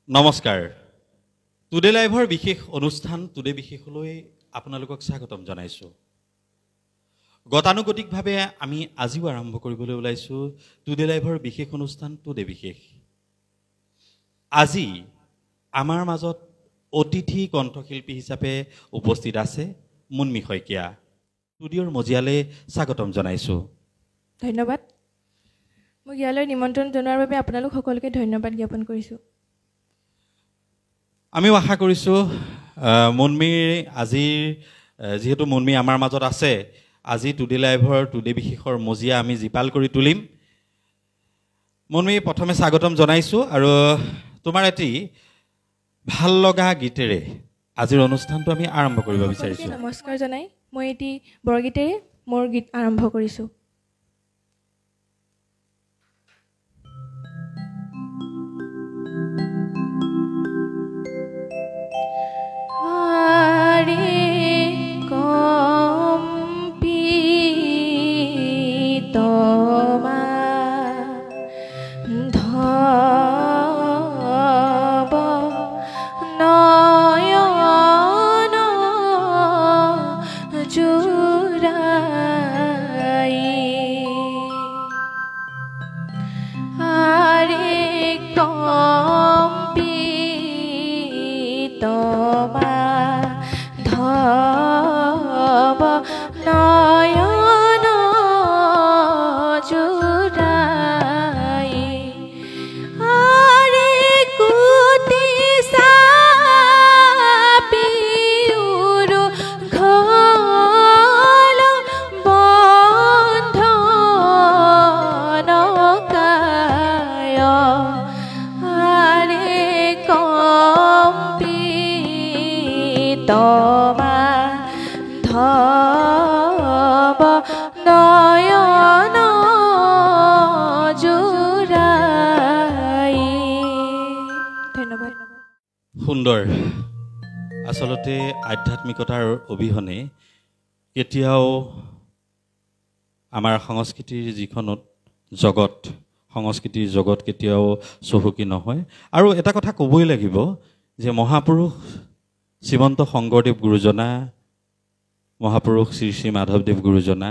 নমস্কাৰ টুডে লাইভৰ বিশেষ অনুষ্ঠান টুডে বিশেষলৈ আপোনালোকক স্বাগতম জনাইছোঁ গতানুগতিকভাৱে আমি আজিও আৰম্ভ কৰিবলৈ ওলাইছোঁ টুডে লাইভৰ বিশেষ অনুষ্ঠান টুডে বিশেষ আজি আমাৰ মাজত অতিথি কণ্ঠশিল্পী হিচাপে উপস্থিত আছে মুনমি শইকীয়া ষ্টুডিঅ'ৰ মজিয়ালৈ স্বাগতম জনাইছোঁ ধন্যবাদ মই ইয়ালৈ নিমন্ত্ৰণ জনোৱাৰ বাবে আপোনালোক সকলোকে ধন্যবাদ জ্ঞাপন কৰিছোঁ আমি আশা কৰিছোঁ মুনমিৰ আজিৰ যেহেতু মুনমি আমাৰ মাজত আছে আজি টুডে লাইভৰ টুডে বিশেষৰ মজিয়া আমি জিপাল কৰি তুলিম মুনমি প্ৰথমে স্বাগতম জনাইছোঁ আৰু তোমাৰ এটি ভাল লগা গীতেৰে আজিৰ অনুষ্ঠানটো আমি আৰম্ভ কৰিব বিচাৰিছোঁ নমস্কাৰ জনাই মই এটি বৰগীতেৰে মোৰ গীত আৰম্ভ কৰিছোঁ সুন্দৰ আচলতে আধ্যাত্মিকতাৰ অবিহনে কেতিয়াও আমাৰ সংস্কৃতিৰ যিখনত জগত সংস্কৃতিৰ জগত কেতিয়াও চহকী নহয় আৰু এটা কথা ক'বই লাগিব যে মহাপুৰুষ শ্ৰীমন্ত শংকৰদেৱ গুৰুজনা মহাপুৰুষ শ্ৰী শ্ৰী মাধৱদেৱ গুৰুজনা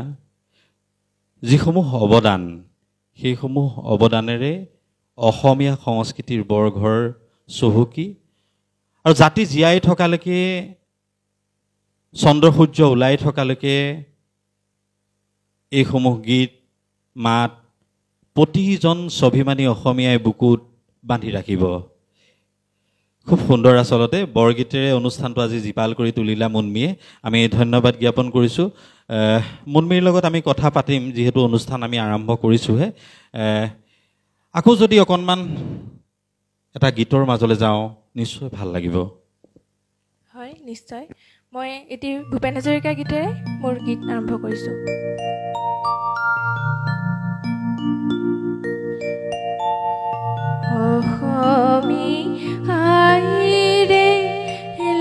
যিসমূহ অৱদান সেইসমূহ অৱদানেৰে অসমীয়া সংস্কৃতিৰ বৰঘৰ চহকী আৰু জাতি জীয়াই থকালৈকে চন্দ্ৰ সূৰ্য ওলাই থকালৈকে এইসমূহ গীত মাত প্ৰতিজন স্বাভিমানী অসমীয়াই বুকুত বান্ধি ৰাখিব খুব সুন্দৰ আচলতে বৰগীতেৰে অনুষ্ঠানটো আজি জিপাল কৰি তুলিলা মুনমিয়ে আমি ধন্যবাদ জ্ঞাপন কৰিছোঁ মুনমিৰ লগত আমি কথা পাতিম যিহেতু অনুষ্ঠান আমি আৰম্ভ কৰিছোঁহে আকৌ যদি অকণমান এটা গীতৰ মাজলৈ যাওঁ নিশ্চয় ভাল লাগিব হয় নিশ্চয় মই এটি ভূপেন হাজৰিকা গীতেৰে মোৰ গীত আৰম্ভ কৰিছোঁ আইৰে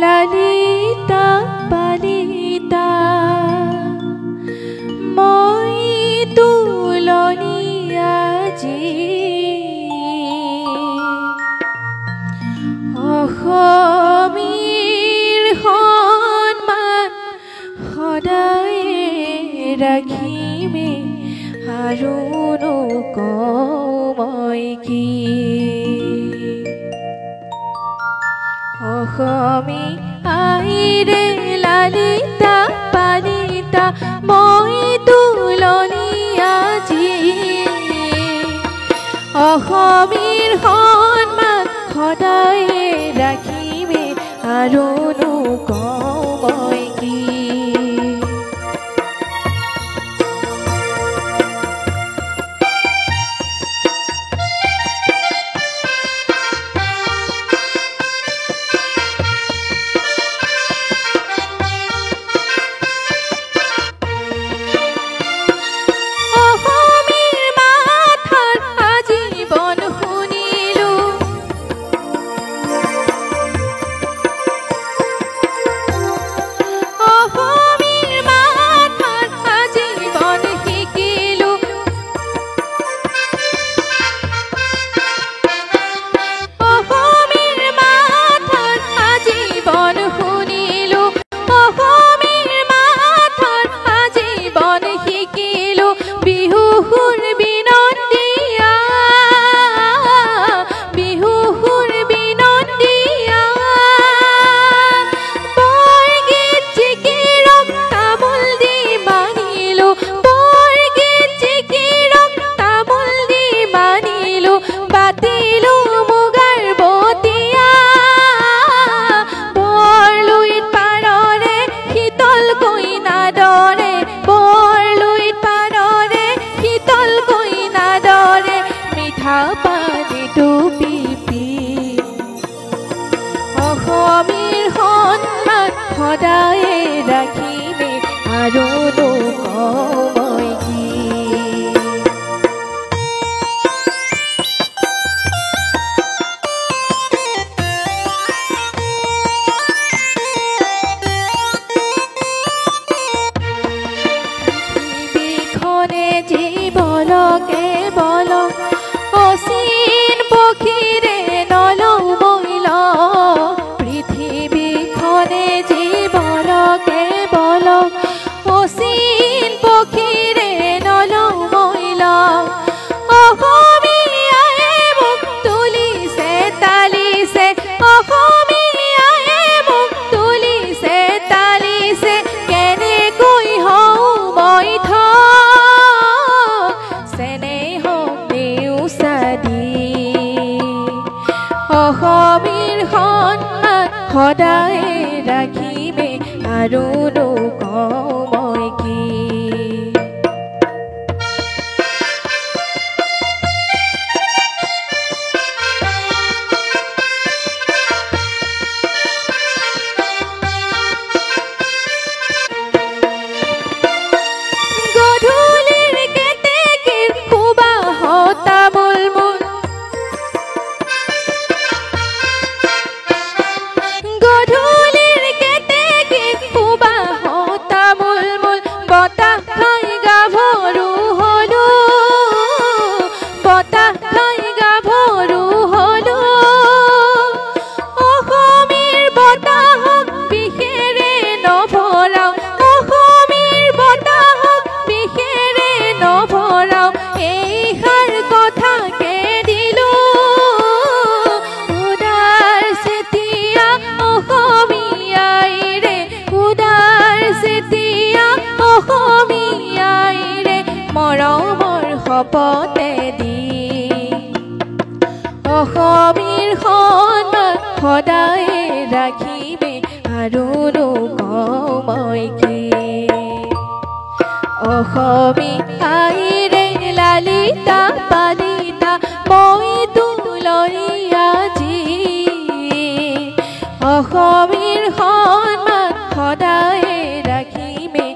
লালিতা পালিতা মই তুলনি আজি অসমীৰ সন্মান সদায় ৰাখিমে আৰু নকওঁ কি অসমী আইৰে লালিতা পালিতা মই তুলনি আজি অসমীৰ সন্মান সদায় ৰাখিমে আৰু নকওঁ কি অসমীৰ মাথাৰ আজীৱন শুনিলো অসমীৰ সন্মান সদায় ৰাখিমে আৰু নকওঁ মই কি সদায় ৰাখিমে আৰু নকওঁ মই কি গধূলিৰ কেতেকীৰ সুবাসত তামোল শপতে দি অসমীৰ সন্মান সদায় ৰাখিমে আৰু নকওঁ মই কি অসমী আইৰে লালিতা পালিতা মই তোলৈ আজি অসমীৰ সন্মান সদায় ৰাখিমে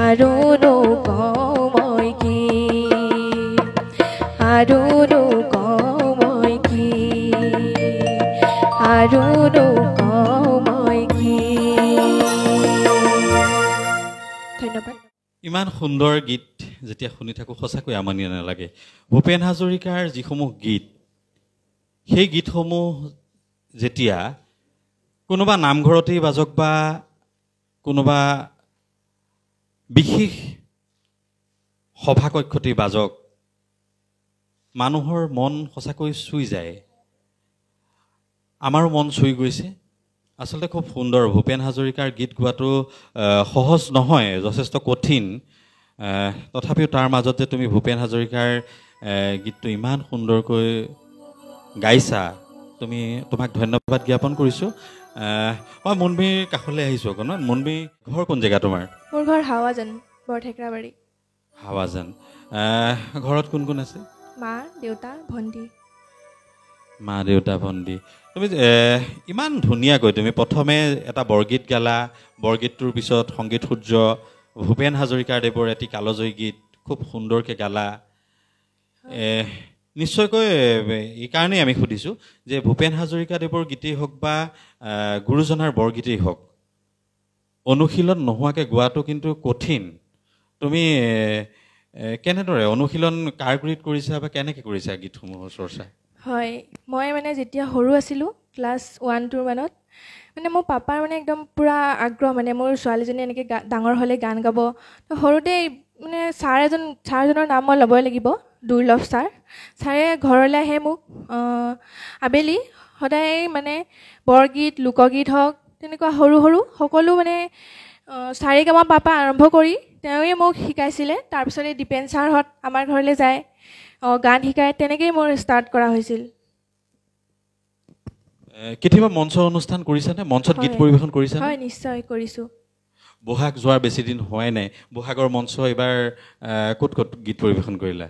আৰু নকওঁ মই কি আৰু নকওঁ মই কি আৰু নকওঁ মই কি ধন্যবাদ ইমান সুন্দৰ গীত যেতিয়া শুনি থাকোঁ সঁচাকৈ আমনি নালাগে ভূপেন হাজৰিকাৰ যিসমূহ গীত সেই গীতসমূহ যেতিয়া কোনোবা নামঘৰতেই বাজক বা কোনোবা বিশেষ সভাকক্ষতেই বাজক মানুহৰ মন সঁচাকৈ চুই যায় আমাৰো মন চুই গৈছে আচলতে খুব সুন্দৰ ভূপেন হাজৰিকাৰ গীত গোৱাটো সহজ নহয় যথেষ্ট কঠিন তথাপিও তাৰ মাজত যে তুমি ভূপেন হাজৰিকাৰ গীতটো ইমান সুন্দৰকৈ গাইছা তোমাক ধন্যবাদ জ্ঞাপন কৰিছোঁ মই মুনমীৰ কাষলৈ আহিছোঁ অকণমান মুনমী ঘৰ কোন জেগা তোমাৰ মোৰ ঘৰ হাৱাজান বৰঠেকৰাবাৰী হাৱাজান ঘৰত কোন কোন আছে মা দেউতা ভণ্টি মা দেউতা ভণ্টি তুমি ইমান ধুনীয়াকৈ তুমি প্ৰথমে এটা বৰগীত গালা বৰগীতটোৰ পিছত সংগীত সূৰ্য ভূপেন হাজৰিকাৰ দেৱৰ এটি কালজয়ী গীত খুব সুন্দৰকৈ গালা নিশ্চয়কৈ এইকাৰণেই আমি সুধিছোঁ যে ভূপেন হাজৰিকা দেৱৰ গীতেই হওক বা গুৰুজনাৰ বৰগীতেই হওক অনুশীলন নোহোৱাকৈ গোৱাটো কিন্তু কঠিন তুমি কেনেদৰে অনুশীলন কাৰ গুৰিত কৰিছা বা কেনেকৈ কৰিছা গীতসমূহৰ চৰ্চা হয় মই মানে যেতিয়া সৰু আছিলোঁ ক্লাছ 1-2 মানত মানে মোৰ পাপাৰ মানে একদম পূৰা আগ্ৰহ মানে মোৰ ছোৱালীজনী এনেকৈ ডাঙৰ হ'লে গান গাব তো সৰুতে মানে ছাৰজনৰ নাম মই ল'বই লাগিব দুৰ্লভ ছাৰে ঘৰলৈ আহে মোক আবেলি সদায় মানে বৰগীত লোকগীত হওক তেনেকুৱা সৰু সৰু সকলো মানে চাৰিগামা পাপা আৰম্ভ কৰি তেওঁৱে মোক শিকাইছিলে তাৰপিছত এই দীপেন ছাৰহঁত আমাৰ ঘৰলৈ যায় গান শিকায় তেনেকৈয়ে মোৰ ষ্টাৰ্ট কৰা হৈছিল কেতিয়াবা মঞ্চ অনুষ্ঠান কৰিছানে মঞ্চত গীত পৰিৱেশন কৰিছানে হয় নিশ্চয় কৰিছোঁ বহাগ যোৱাৰ বেছি দিন হোৱাই নাই বহাগৰ মঞ্চ এইবাৰ ক'ত ক'ত গীত পৰিৱেশন কৰিলা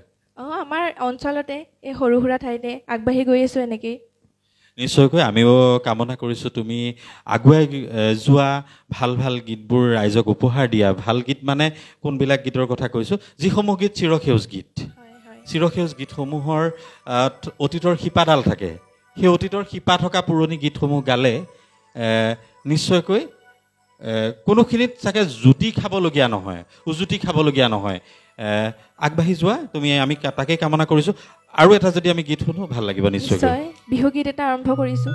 আমাৰ অঞ্চলতে এই সৰু সুৰা ঠাইতে আগবাঢ়ি গৈ আছোঁ এনেকৈয়ে নিশ্চয়কৈ আমিও কামনা কৰিছোঁ তুমি আগুৱাই যোৱা, ভাল ভাল গীতবোৰ ৰাইজক উপহাৰ দিয়া। ভাল গীত মানে কোনবিলাক গীতৰ কথা কৈছোঁ? যিসমূহ গীত চিৰসেউজ গীত, চিৰসেউজ গীতসমূহৰ অতীতৰ শিপাডাল থাকে। সেই অতীতৰ শিপা থকা পুৰণি গীতসমূহ গালে নিশ্চয়কৈ কোনোখিনিত চাগে জুতি খাবলগীয়া নহয়, উজুতি খাবলগীয়া নহয়। আগবাঢ়ি যোৱা তুমি, আমি তাকেই কামনা কৰিছোঁ। আৰু এটা যদি আমি গীত শুনো ভাল লাগিব নিশ্চয়। বিহু গীত এটা আৰম্ভ কৰিছোঁ।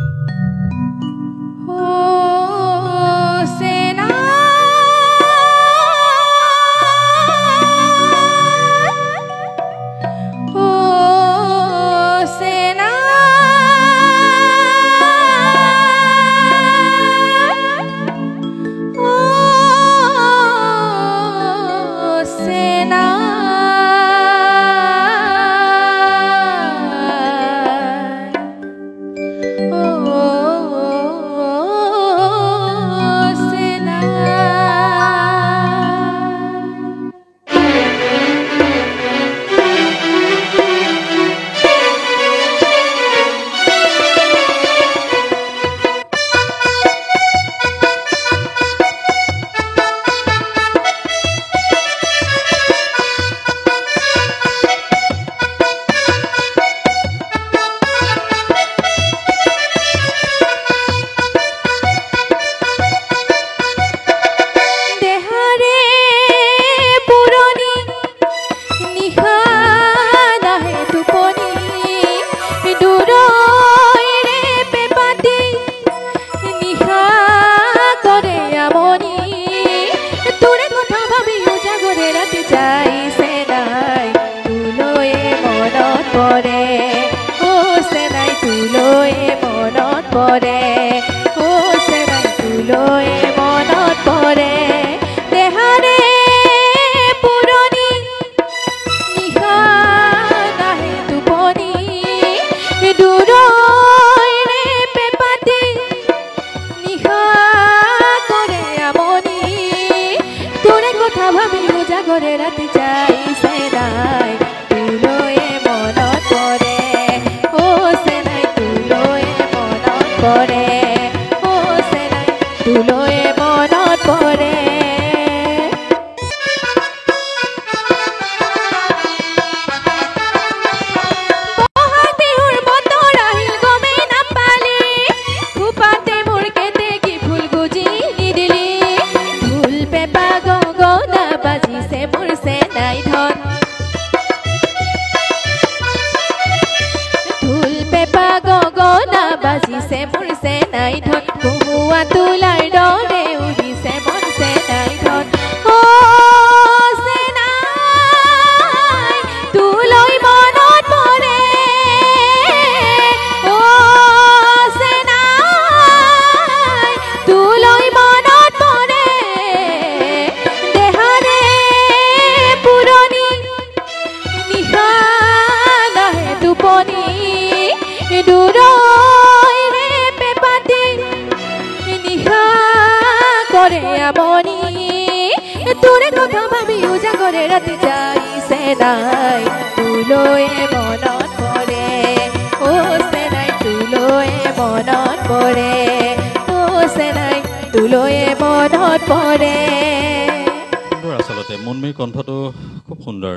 আচলতে মুনমিৰ কণ্ঠটো খুব সুন্দৰ।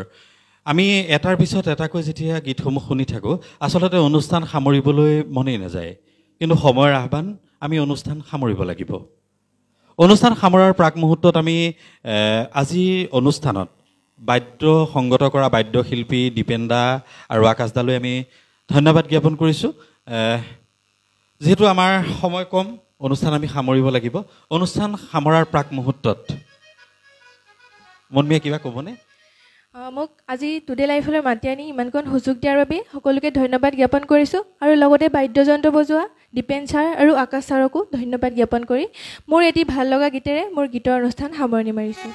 আমি এটাৰ পিছত এটাকৈ যেতিয়া গীতসমূহ শুনি থাকোঁ, আচলতে অনুষ্ঠান সামৰিবলৈ মনেই নাযায়। কিন্তু সময়ৰ আহ্বান, আমি অনুষ্ঠান সামৰিব লাগিব। অনুষ্ঠান সামৰাৰ প্ৰাক মুহূৰ্তত আমি আজি অনুষ্ঠানত বাদ্য সংগত কৰা বাদ্যশিল্পী দীপেন্দা আৰু আকাশদালৈ আমি ধন্যবাদ জ্ঞাপন কৰিছোঁ। যিহেতু আমাৰ সময় কম, অনুষ্ঠান আমি সামৰিব লাগিব। অনুষ্ঠান সামৰাৰ প্ৰাক মুহূৰ্তত মনমিয়ে কিবা ক'বনে? মোক আজি টুডে লাইফলৈ মাতি আনি ইমানকণ সুযোগ দিয়াৰ বাবে সকলোকে ধন্যবাদ জ্ঞাপন কৰিছোঁ। আৰু লগতে বাদ্যযন্ত্ৰ বজোৱা দীপেন ছাৰ আৰু আকাশ ছাৰকো ধন্যবাদ জ্ঞাপন কৰি মোৰ এটি ভাল লগা গীতেৰে মোৰ গীতৰ অনুষ্ঠান সামৰণি মাৰিছোঁ।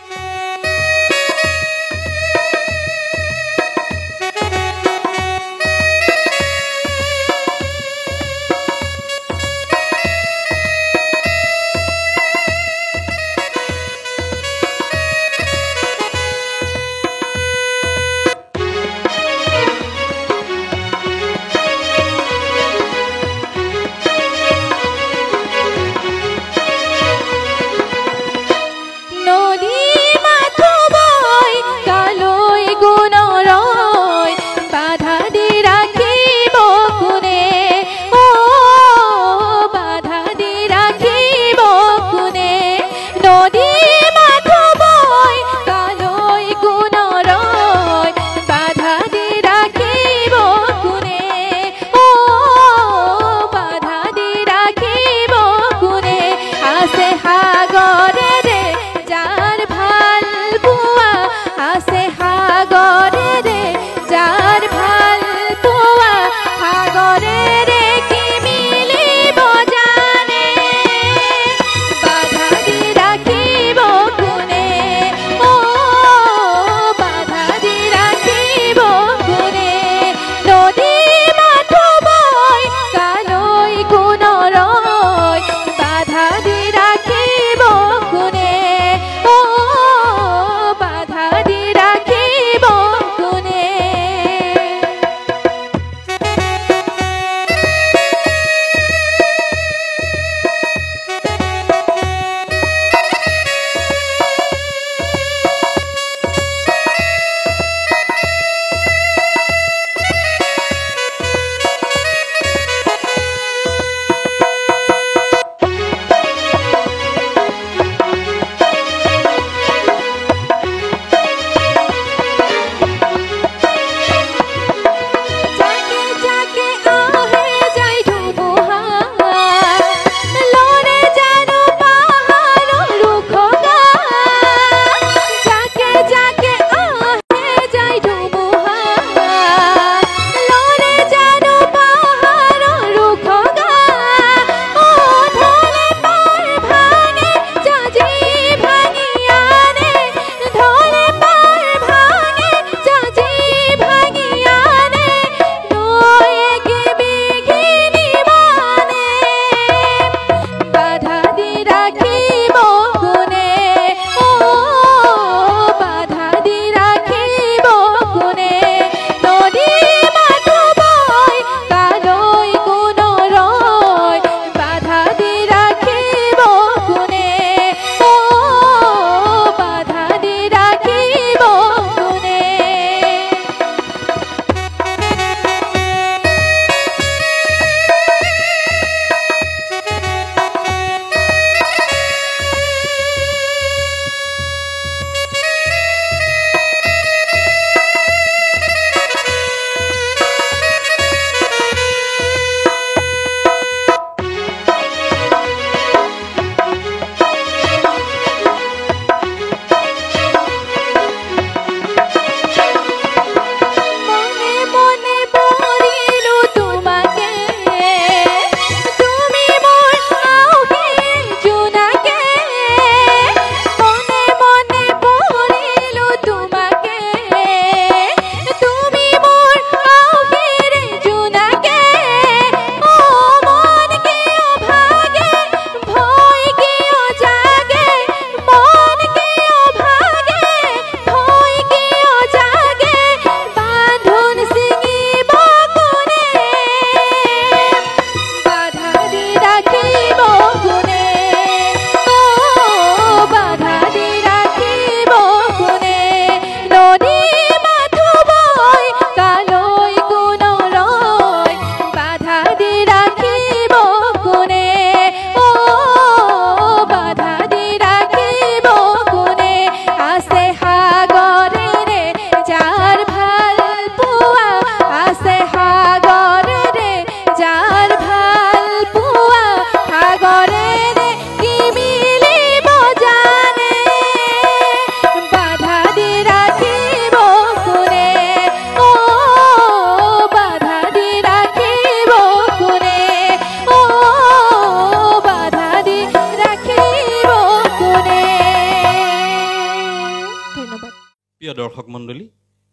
দৰ্শক মণ্ডলী,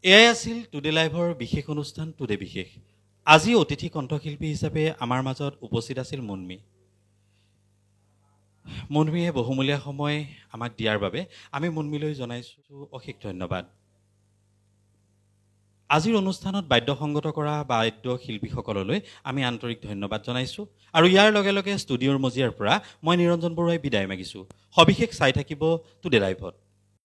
এয়াই আছিল টুডে লাইভৰ বিশেষ অনুষ্ঠান টুডে বিশেষ। আজি অতিথি কণ্ঠশিল্পী হিচাপে আমাৰ মাজত উপস্থিত আছিল মুনমি। মুনমিয়ে বহুমূলীয়া সময় আমাক দিয়াৰ বাবে আমি মুনমিলৈ জনাইছোঁ অশেষ ধন্যবাদ। আজিৰ অনুষ্ঠানত বাদ্যসংগত কৰা বাদ্য শিল্পীসকললৈ আমি আন্তৰিক ধন্যবাদ জনাইছোঁ আৰু ইয়াৰ লগে লগে ষ্টুডিঅ'ৰ মজিয়াৰ পৰা মই নিৰঞ্জন বৰুৱাই বিদায় মাগিছোঁ। সবিশেষ চাই থাকিব টুডে লাইভত।